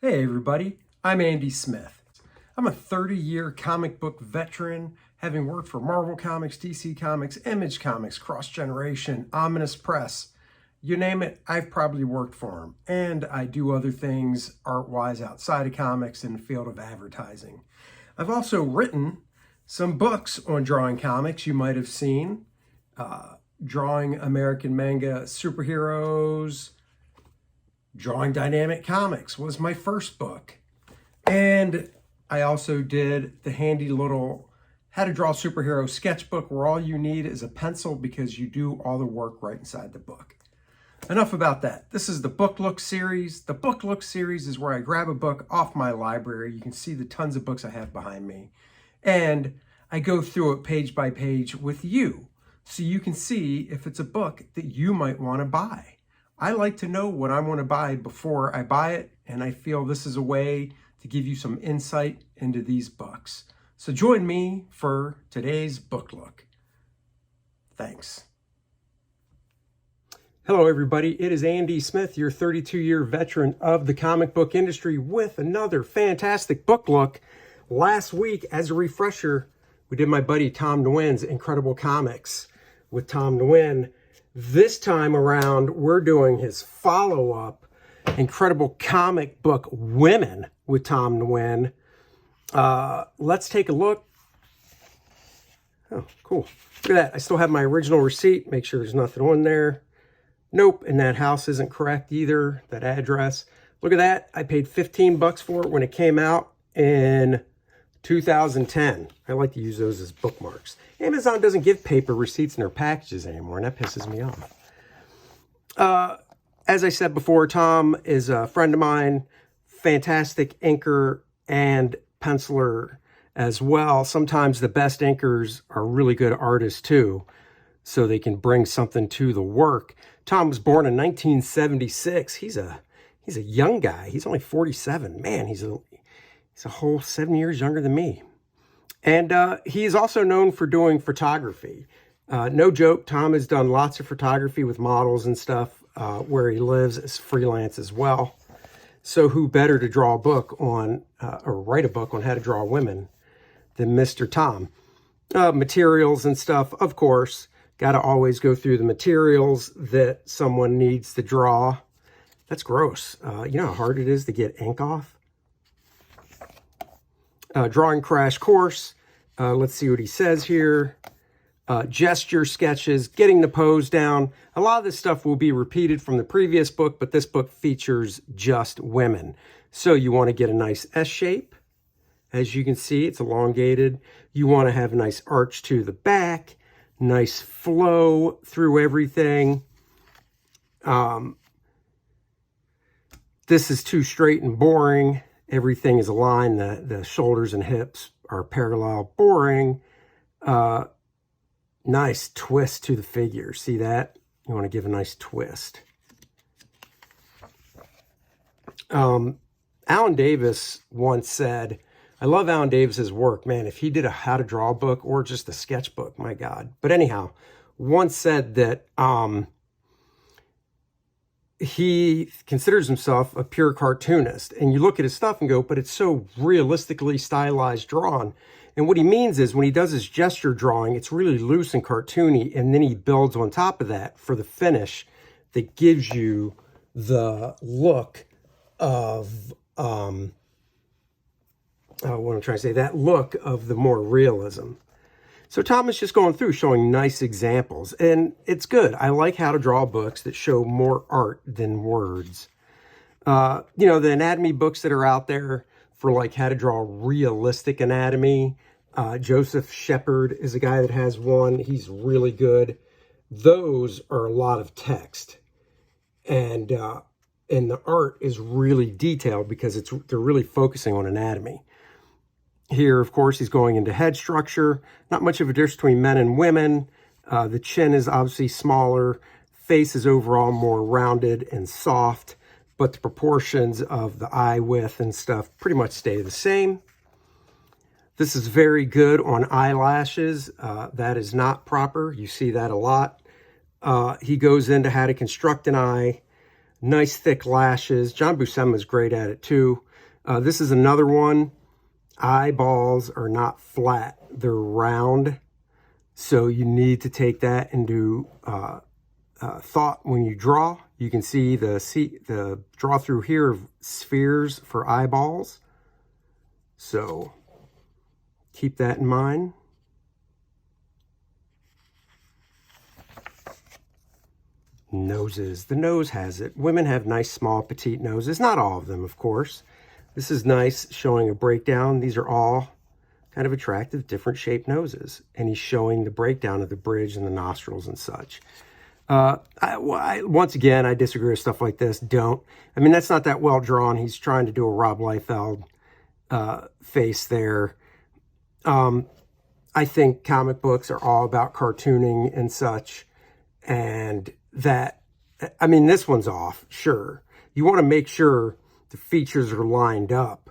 Hey everybody, I'm Andy Smith. I'm a 30-year comic book veteran, having worked for Marvel Comics, DC Comics, Image Comics, Cross Generation, Ominous Press. You name it, I've probably worked for them. And I do other things art-wise outside of comics in the field of advertising. I've also written some books on drawing comics you might have seen. Drawing American manga superheroes, Drawing Dynamic Comics was my first book. And I also did the handy little How to Draw Superhero sketchbook where all you need is a pencil because you do all the work right inside the book. Enough about that. This is the Book Look series. The Book Look series is where I grab a book off my library. You can see the tons of books I have behind me. And I go through it page by page with you so you can see if it's a book that you might want to buy. I like to know what I want to buy before I buy it, and I feel this is a way to give you some insight into these books. So join me for today's book look. Thanks. Hello everybody, it is Andy Smith, your 32-year veteran of the comic book industry with another fantastic book look. Last week, as a refresher, we did my buddy Tom Nguyen's Incredible Comics with Tom Nguyen. This time around, we're doing his follow-up, Incredible Comic Book Women with Tom Nguyen. Let's take a look. Oh, cool. Look at that. I still have my original receipt. Make sure there's nothing on there. Nope, and that house isn't correct either, that address. Look at that. I paid 15 bucks for it when it came out in 2010. I like to use those as bookmarks. Amazon doesn't give paper receipts in their packages anymore, and that pisses me off. As I said before, Tom is a friend of mine, fantastic inker and penciler as well. Sometimes the best inkers are really good artists too, so they can bring something to the work. Tom was born in 1976. He's a young guy. He's only 47. Man, he's a whole 7 years younger than me. And he is also known for doing photography. No joke, Tom has done lots of photography with models and stuff where he lives as freelance as well. So who better to draw a book on, or write a book on how to draw women than Mr. Tom? Materials and stuff, of course. Got to always go through the materials that someone needs to draw. That's gross. You know how hard it is to get ink off? Drawing crash course. Let's see what he says here. Gesture sketches, getting the pose down. A lot of this stuff will be repeated from the previous book, but this book features just women. So you want to get a nice S shape. As you can see, it's elongated. You want to have a nice arch to the back, nice flow through everything. This is too straight and boring. Everything is aligned. The shoulders and hips are parallel. Boring. Nice twist to the figure. See that? You want to give a nice twist. Alan Davis once said, I love Alan Davis's work. Man, if he did a how to draw book or just a sketchbook, my God. But anyhow, once said that he considers himself a pure cartoonist. And you look at his stuff and go, but it's so realistically stylized drawn. And what he means is when he does his gesture drawing, it's really loose and cartoony. And then he builds on top of that for the finish that gives you the look of, what I'm trying to say, that look of the more realism. So Tom is just going through showing nice examples, and it's good. I like how to draw books that show more art than words. You know, the anatomy books that are out there for like how to draw realistic anatomy. Joseph Shepard is a guy that has one. He's really good. Those are a lot of text, and the art is really detailed because they're really focusing on anatomy. Here, of course, he's going into head structure. Not much of a difference between men and women. The chin is obviously smaller. Face is overall more rounded and soft, but the proportions of the eye width and stuff pretty much stay the same. This is very good on eyelashes. That is not proper. You see that a lot. He goes into how to construct an eye. Nice thick lashes. John Buscema is great at it too. This is another one. Eyeballs are not flat, they're round. So you need to take that into thought when you draw. You can see the draw through here of spheres for eyeballs. So keep that in mind. Noses. The nose has it. Women have nice, small, petite noses. Not all of them, of course. This is nice, showing a breakdown. These are all kind of attractive, different shaped noses. And he's showing the breakdown of the bridge and the nostrils and such. Once again, I disagree with stuff like this. Don't. I mean, that's not that well drawn. He's trying to do a Rob Liefeld face there. I think comic books are all about cartooning and such. And that, I mean, this one's off, sure. You want to make sure the features are lined up,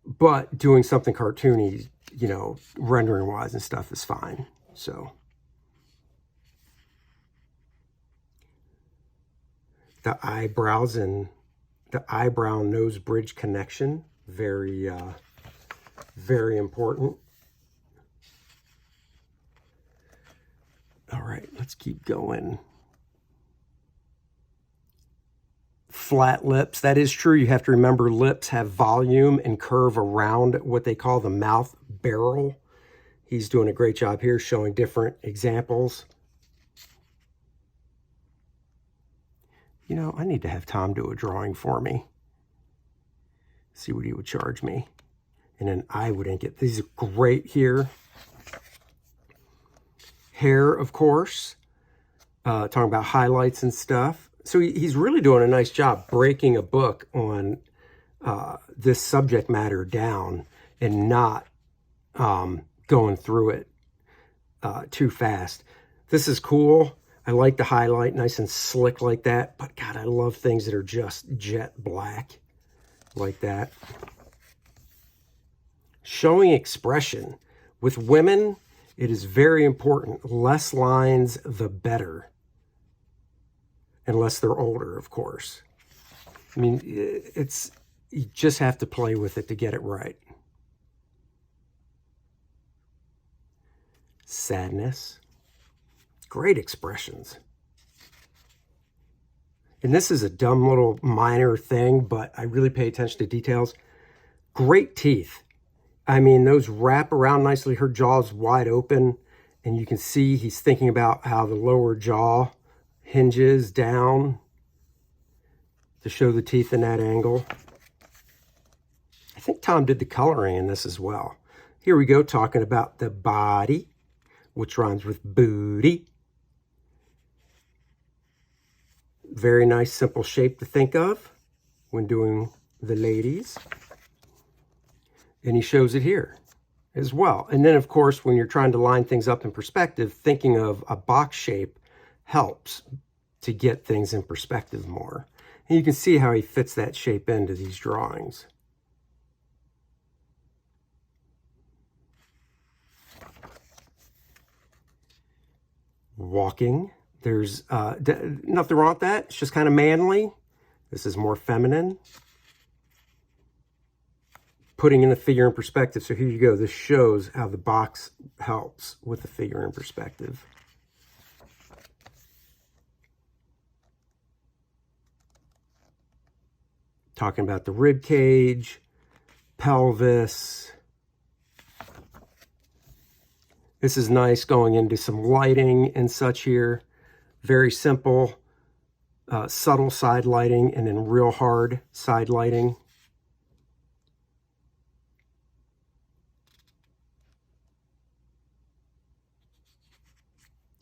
but doing something cartoony, you know, rendering wise and stuff is fine. So the eyebrows and the eyebrow nose bridge connection, very important. All right, let's keep going. Flat lips, that is true. You have to remember lips have volume and curve around what they call the mouth barrel. He's doing a great job here showing different examples. You know, I need to have Tom do a drawing for me. See what he would charge me. And then I would ink it. These are great here. Hair, of course. Talking about highlights and stuff. So he's really doing a nice job breaking a book on this subject matter down and not going through it too fast. This is cool. I like the highlight, nice and slick like that. But God, I love things that are just jet black like that. Showing expression. With women, it is very important. Less lines, the better. Unless they're older, of course. I mean, you just have to play with it to get it right. Sadness. Great expressions. And this is a dumb little minor thing, but I really pay attention to details. Great teeth. I mean, those wrap around nicely. Her jaw's wide open, and you can see he's thinking about how the lower jaw hinges down to show the teeth in that angle. I think Tom did the coloring in this as well. Here we go, talking about the body, which rhymes with booty. Very nice, simple shape to think of when doing the ladies. And he shows it here as well. And then, of course, when you're trying to line things up in perspective, thinking of a box shape helps to get things in perspective more. And you can see how he fits that shape into these drawings. Walking. There's nothing wrong with that. It's just kind of manly. This is more feminine. Putting in the figure in perspective. So here you go. This shows how the box helps with the figure in perspective. Talking about the rib cage, pelvis. This is nice going into some lighting and such here. Very simple, subtle side lighting and then real hard side lighting.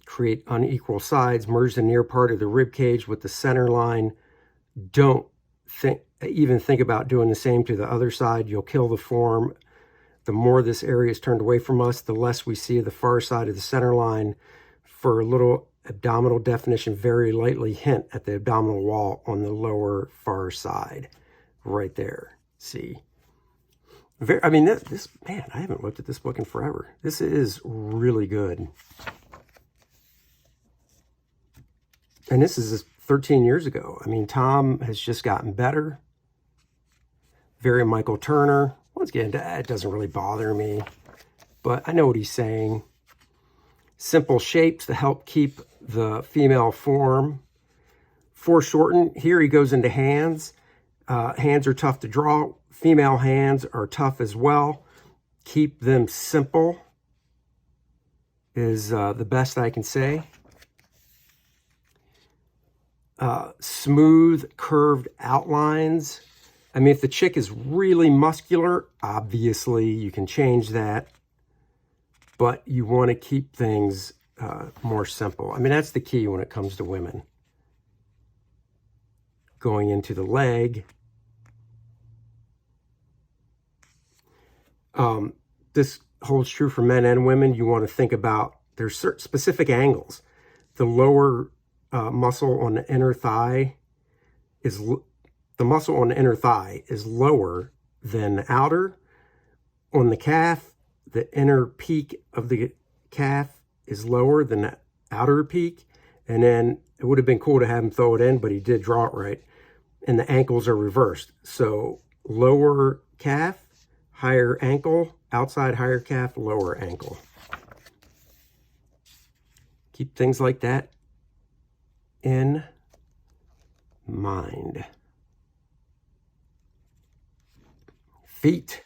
Create unequal sides, merge the near part of the rib cage with the center line. Don't even think about doing the same to the other side. You'll kill the form. The more this area is turned away from us, the less we see of the far side of the center line. For a little abdominal definition, very lightly hint at the abdominal wall on the lower far side. Right there. See? I mean, this man, I haven't looked at this book in forever. This is really good. And this is 13 years ago. I mean, Tom has just gotten better. Very Michael Turner. Once again, that doesn't really bother me, but I know what he's saying. Simple shapes to help keep the female form. Foreshortened, here he goes into hands. Hands are tough to draw. Female hands are tough as well. Keep them simple is the best I can say. Smooth, curved outlines. I mean, if the chick is really muscular, obviously you can change that. But you want to keep things more simple. I mean, that's the key when it comes to women. Going into the leg. This holds true for men and women. You want to think about, there's certain specific angles. The lower muscle on the inner thigh is, the muscle on the inner thigh is lower than the outer. On the calf, the inner peak of the calf is lower than the outer peak. And then it would have been cool to have him throw it in, but he did draw it right. And the ankles are reversed. So lower calf, higher ankle, outside higher calf, lower ankle. Keep things like that in mind. Feet.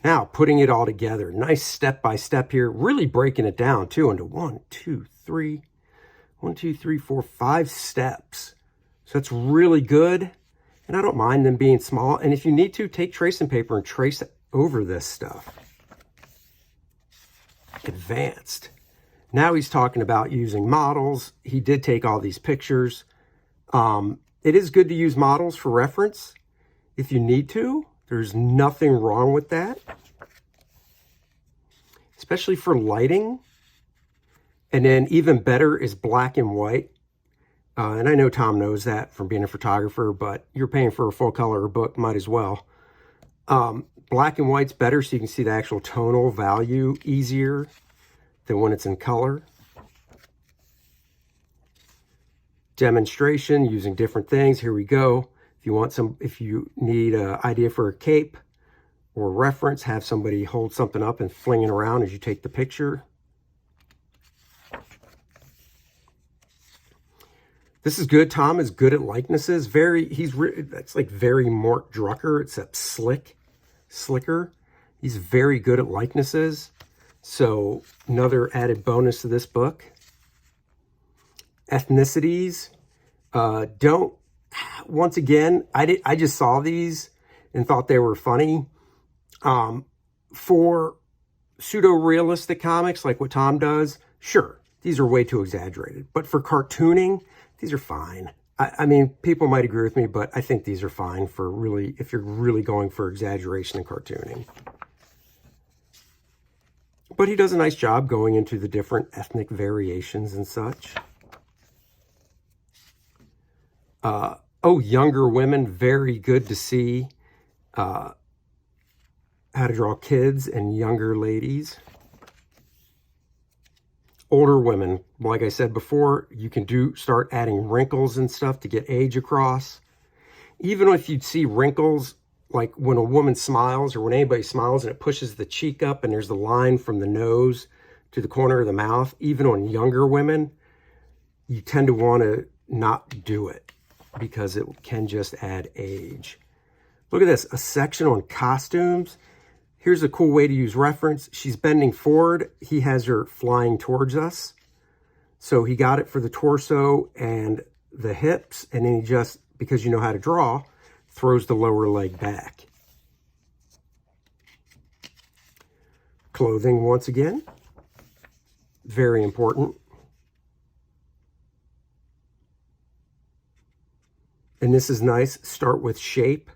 Now, putting it all together. Nice step by step here. Really breaking it down, too, into 1, 2, 3, 4, 5 steps. So that's really good. And I don't mind them being small. And if you need to, take tracing paper and trace over this stuff. Advanced. Now he's talking about using models. He did take all these pictures. It is good to use models for reference if you need to. There's nothing wrong with that. Especially for lighting. And then even better is black and white. And I know Tom knows that from being a photographer, but you're paying for a full color book, might as well. Black and white's better so you can see the actual tonal value easier than when it's in color. Demonstration using different things. Here we go. If you need an idea for a cape or reference, have somebody hold something up and fling it around as you take the picture. This is good. Tom is good at likenesses. That's like very Mort Drucker, except slicker. He's very good at likenesses. So another added bonus to this book. Ethnicities. Once again, I just saw these and thought they were funny. For pseudo-realistic comics, like what Tom does, sure, these are way too exaggerated. But for cartooning, these are fine. I mean, people might agree with me, but I think these are fine for really, if you're really going for exaggeration and cartooning. But he does a nice job going into the different ethnic variations and such. Younger women, very good to see how to draw kids and younger ladies. Older women, like I said before, you can start adding wrinkles and stuff to get age across. Even if you'd see wrinkles, like when a woman smiles or when anybody smiles and it pushes the cheek up and there's the line from the nose to the corner of the mouth, even on younger women, you tend to want to not do it because it can just add age. Look at this, a section on costumes. Here's a cool way to use reference. She's bending forward. He has her flying towards us. So he got it for the torso and the hips. And then he just, because you know how to draw, throws the lower leg back. Clothing, once again. Very important. And this is nice. Start with shape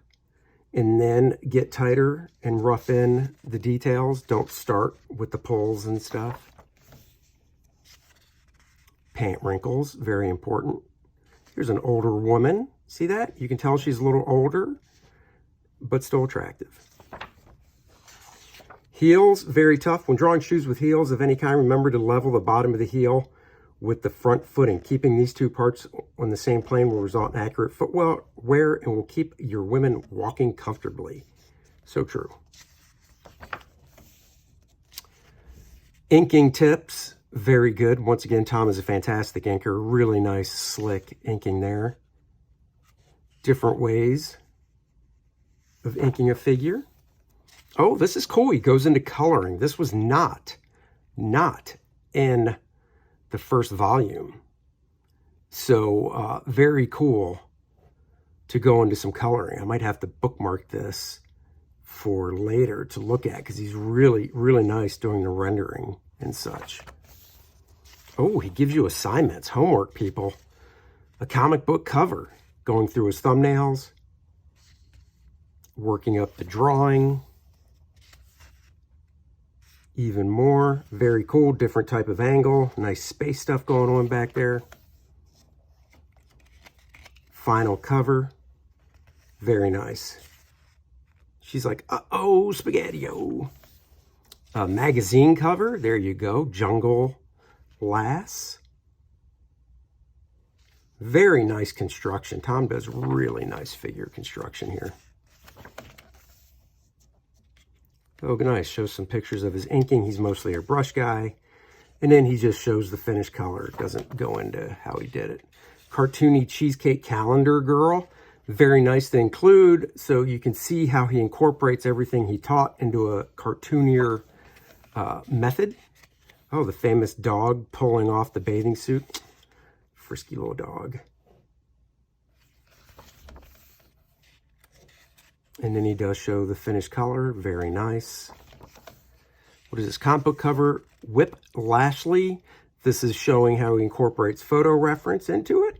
and then get tighter and rough in the details. Don't start with the pulls and stuff. Pant wrinkles, very important. Here's an older woman. See that? You can tell she's a little older, but still attractive. Heels, very tough. When drawing shoes with heels of any kind, remember to level the bottom of the heel with the front footing. Keeping these two parts on the same plane will result in accurate footwear and will keep your women walking comfortably. So true. Inking tips, very good. Once again, Tom is a fantastic inker. Really nice, slick inking there. Different ways of inking a figure. Oh, this is cool. He goes into coloring. This was not in the first volume. So very cool to go into some coloring. I might have to bookmark this for later to look at because he's really, really nice doing the rendering and such. Oh, he gives you assignments, homework, people. A comic book cover, going through his thumbnails, working up the drawing. Even more, very cool, different type of angle, nice space stuff going on back there. Final cover, very nice. She's like, uh-oh, spaghetti-o. Magazine cover, there you go, Jungle Lass. Very nice construction. Tom does really nice figure construction here. Oh, nice. Shows some pictures of his inking. He's mostly a brush guy. And then he just shows the finished color. It doesn't go into how he did it. Cartoony cheesecake calendar girl. Very nice to include. So you can see how he incorporates everything he taught into a cartoonier method. Oh, the famous dog pulling off the bathing suit. Frisky little dog. And then he does show the finished color. Very nice. What is this? Comic book cover, Whip Lashley. This is showing how he incorporates photo reference into it.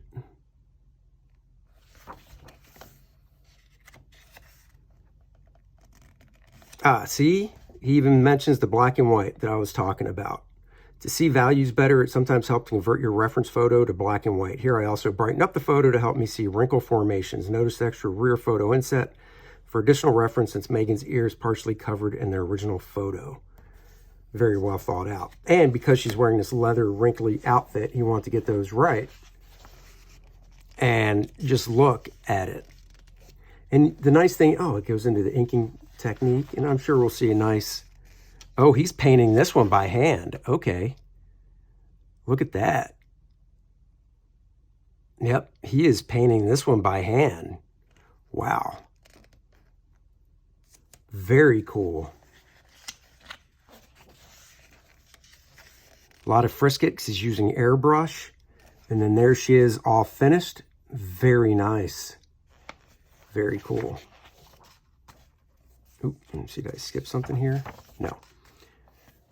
See? He even mentions the black and white that I was talking about. To see values better, it sometimes helps to convert your reference photo to black and white. Here I also brightened up the photo to help me see wrinkle formations. Notice the extra rear photo inset for additional reference since Megan's ear is partially covered in their original photo. Very well thought out. And because she's wearing this leather wrinkly outfit, he wanted to get those right. And just look at it. And the nice thing, oh, it goes into the inking technique. And I'm sure we'll see a nice, oh, he's painting this one by hand. Okay. Look at that. Yep, he is painting this one by hand. Wow. Very cool. A lot of frisket because he's using airbrush. And then there she is all finished. Very nice. Very cool. Oop, let me see, did I skip something here? No.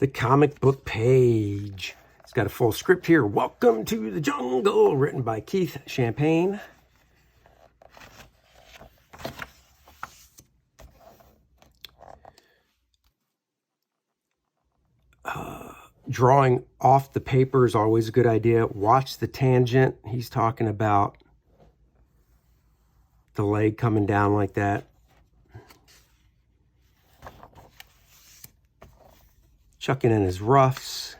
The comic book page. It's got a full script here. Welcome to the Jungle, written by Keith Champagne. Drawing off the paper is always a good idea. Watch the tangent. He's talking about the leg coming down like that. Chucking in his roughs.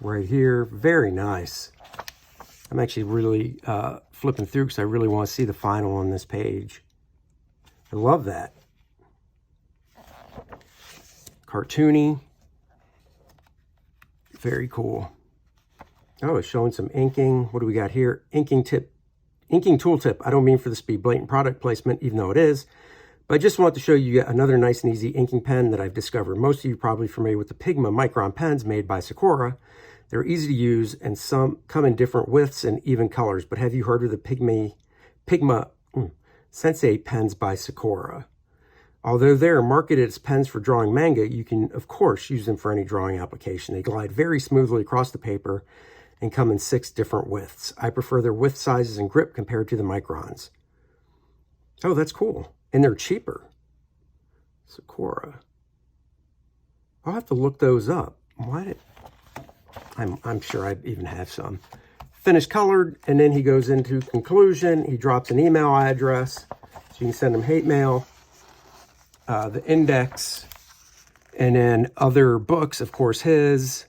Right here. Very nice. I'm actually really flipping through because I really want to see the final on this page. I love that. Cartoony. Very cool. Oh, it's showing some inking. What do we got here? Inking tool tip. I don't mean for this to be blatant product placement, even though it is. But I just want to show you yet another nice and easy inking pen that I've discovered. Most of you are probably familiar with the Pigma Micron pens made by Sakura. They're easy to use and some come in different widths and even colors. But have you heard of the Pigma Sensei pens by Sakura? Although they're marketed as pens for drawing manga, you can, of course, use them for any drawing application. They glide very smoothly across the paper and come in 6 different widths. I prefer their width sizes and grip compared to the Microns. Oh, that's cool. And they're cheaper. Sakura. I'll have to look those up. I'm sure I even have some. Finished colored, and then he goes into conclusion. He drops an email address, so you can send him hate mail. The index And then other books, of course, his.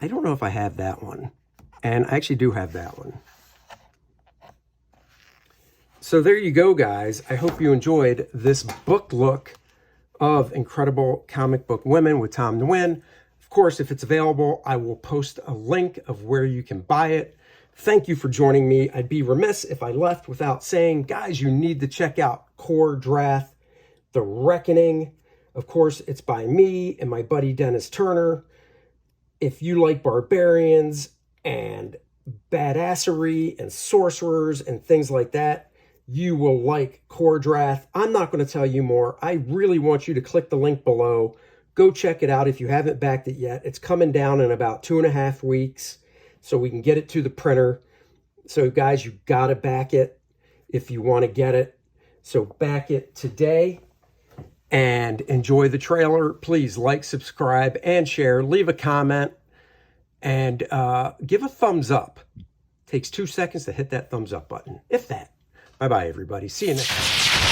I don't know if I have that one. And I actually do have that one. So there you go, guys. I hope you enjoyed this book look of Incredible Comic Book Women with Tom Nguyen. Of course, if it's available, I will post a link of where you can buy it. Thank you for joining me. I'd be remiss if I left without saying, guys, you need to check out Core Draft, The Reckoning. Of course, it's by me and my buddy Dennis Turner. If you like barbarians and badassery and sorcerers and things like that, you will like Core Draft. I'm not going to tell you more. I really want you to click the link below. Go check it out if you haven't backed it yet. It's coming down in about 2.5 weeks so we can get it to the printer. So guys, you got to back it if you want to get it. So back it today and enjoy the trailer. Please like, subscribe, and share. Leave a comment and give a thumbs up. Takes 2 seconds to hit that thumbs up button, if that. Bye-bye, everybody. See you next time.